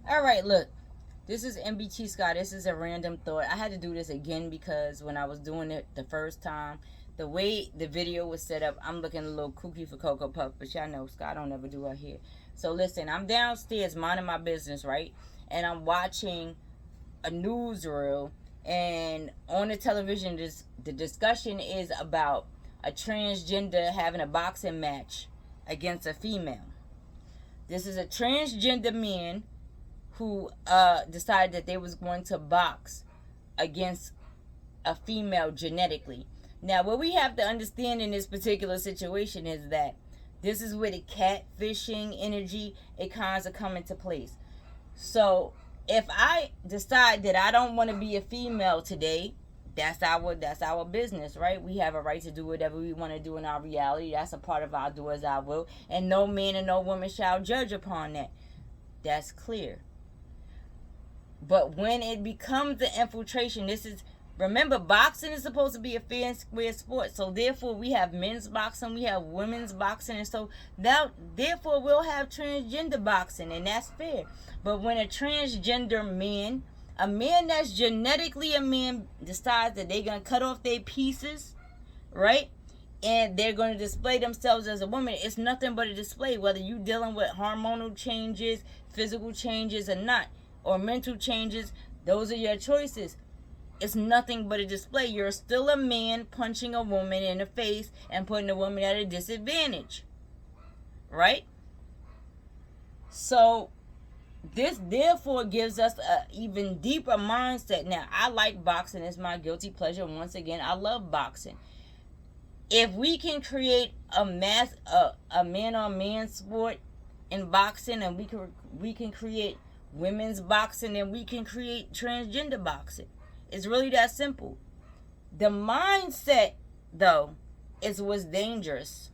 All right, look. This is Nbtsky. This is a random thought. I had to do this again because when I was doing it the first time, the way the video was set up, I'm looking a little kooky for Cocoa Puff, but y'all know Scott don't ever do her hair. So listen, I'm downstairs minding my business, right? And I'm watching a newsreel, and on the television, the discussion is about a transgender having a boxing match against a female. This is a transgender man who decided that they was going to box against a female genetically. Now, what we have to understand in this particular situation is that this is where the catfishing energy, it kind of come into place. So, if I decide that I don't want to be a female today, that's our business, right? We have a right to do whatever we want to do in our reality. That's a part of our do as I will, and no man and no woman shall judge upon that. That's clear. But when it becomes the infiltration, this is, remember, boxing is supposed to be a fair and square sport. So therefore, we have men's boxing, we have women's boxing, and so now, therefore, we'll have transgender boxing, and that's fair. But when a transgender man, a man that's genetically a man, decides that they're gonna cut off their pieces, right? And they're going to display themselves as a woman, it's nothing but a display, whether you're dealing with hormonal changes, physical changes, or not, or mental changes. Those are your choices. It's nothing but a display. You're still a man punching a woman in the face and putting a woman at a disadvantage, right? So this therefore gives us a even deeper mindset. Now, I like boxing. It's my guilty pleasure. Once again, I love boxing. If we can create a man-on-man sport in boxing, and we can create women's boxing, and we can create transgender boxing. It's really that simple. The mindset, though, is what's dangerous.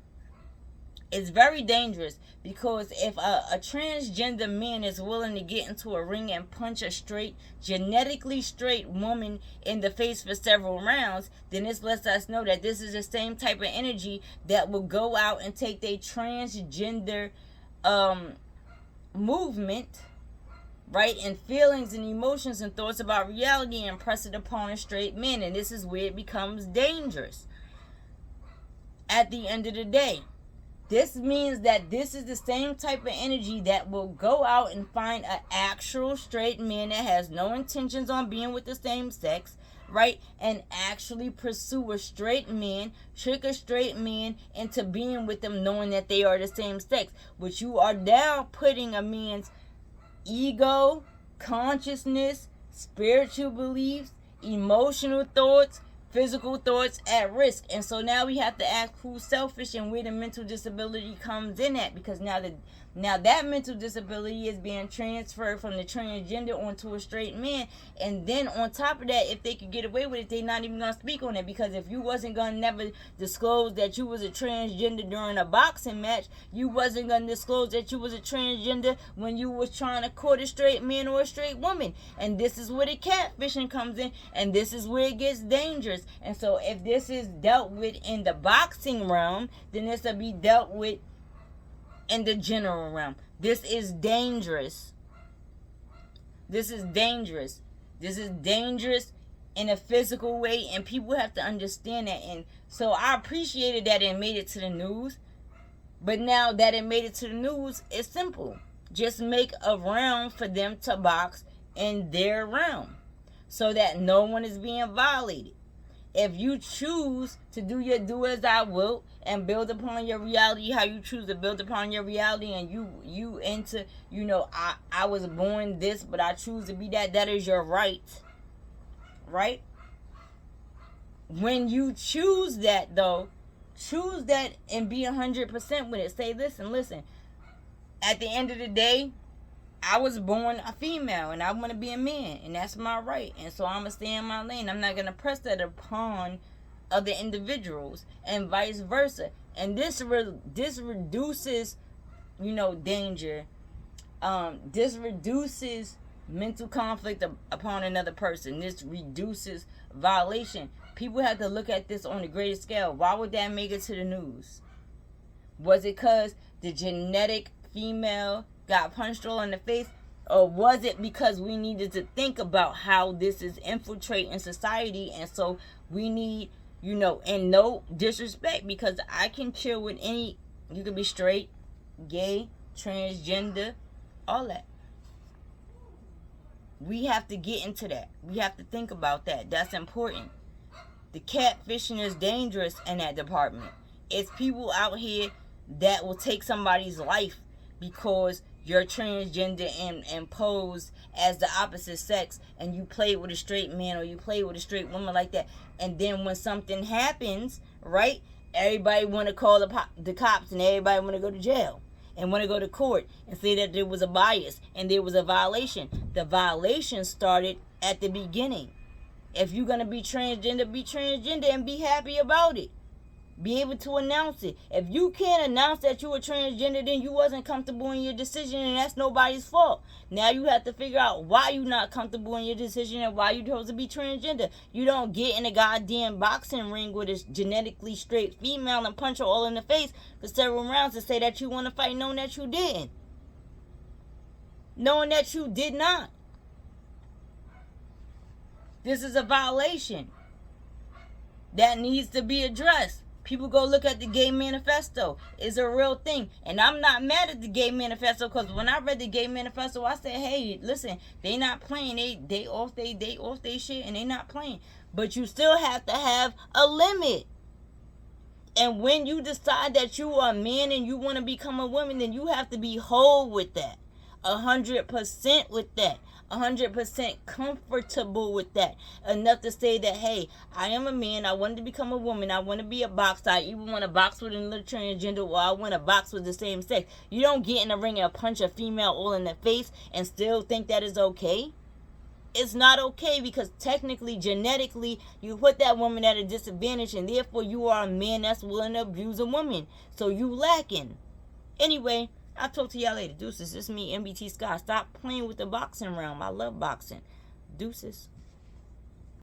It's very dangerous, because if a transgender man is willing to get into a ring and punch a genetically straight woman in the face for several rounds, then this lets us know that this is the same type of energy that will go out and take their transgender movement, right, and feelings and emotions and thoughts about reality and press it upon a straight man. And this is where it becomes dangerous at the end of the day. This means that this is the same type of energy that will go out and find an actual straight man that has no intentions on being with the same sex, right? And actually pursue a straight man, trick a straight man into being with them, knowing that they are the same sex. Which you are now putting a man's ego, consciousness, spiritual beliefs, emotional thoughts, physical thoughts at risk. And so now we have to ask who's selfish and where the mental disability comes in at, because now that mental disability is being transferred from the transgender onto a straight man. And then on top of that, if they could get away with it, they're not even going to speak on it, because if you wasn't going to never disclose that you was a transgender during a boxing match, you wasn't going to disclose that you was a transgender when you was trying to court a straight man or a straight woman. And this is where the catfishing comes in, and this is where it gets dangerous. And so if this is dealt with in the boxing realm, then this will be dealt with in the general realm. This is dangerous. This is dangerous. This is dangerous in a physical way, and people have to understand that. And so I appreciated that it made it to the news. But now that it made it to the news, it's simple. Just make a round for them to box in their realm, so that no one is being violated. If you choose to do your do as I will and build upon your reality how you choose to build upon your reality, and you into, I was born this, but I choose to be that is your right. Right? When you choose that, though, choose that and be 100% with it. Say, listen, at the end of the day, I was born a female and I want to be a man, and that's my right. And so I'm going to stay in my lane. I'm not going to press that upon other individuals, and vice versa. And this reduces, danger. This reduces mental conflict upon another person. This reduces violation. People have to look at this on a greater scale. Why would that make it to the news? Was it because the genetic female got punched all in the face? Or was it because we needed to think about how this is infiltrating society, and so we need, and no disrespect, because I can chill with any, you could be straight, gay, transgender, all that. We have to get into that. We have to think about that. That's important. The catfishing is dangerous in that department. It's people out here that will take somebody's life because you're transgender and pose as the opposite sex, and you play with a straight man or you play with a straight woman like that. And then when something happens, right, everybody want to call the cops, and everybody want to go to jail and want to go to court and say that there was a bias and there was a violation. The violation started at the beginning. If you're going to be transgender and be happy about it. Be able to announce it. If you can't announce that you were transgender, then you wasn't comfortable in your decision, and that's nobody's fault. Now you have to figure out why you're not comfortable in your decision and why you're supposed to be transgender. You don't get in a goddamn boxing ring with a genetically straight female and punch her all in the face for several rounds to say that you want to fight, knowing that you didn't. Knowing that you did not. This is a violation that needs to be addressed. People go look at the gay manifesto. It's a real thing. And I'm not mad at the gay manifesto, because when I read the gay manifesto, I said, hey, listen, they not playing. They off they shit, and they not playing. But you still have to have a limit. And when you decide that you are a man and you want to become a woman, then you have to be whole with that. 100% with that. 100% comfortable with that. Enough to say that, hey, I am a man, I wanted to become a woman, I want to be a boxer, I even want to box with another transgender, or I want to box with the same sex. You don't get in the ring and punch a female all in the face and still think that is okay. It's not okay, because technically, genetically, you put that woman at a disadvantage, and therefore you are a man that's willing to abuse a woman. So you lacking. Anyway, I'll talk to y'all later. Deuces. It's me, Nbtsky. Stop playing with the boxing realm. I love boxing. Deuces.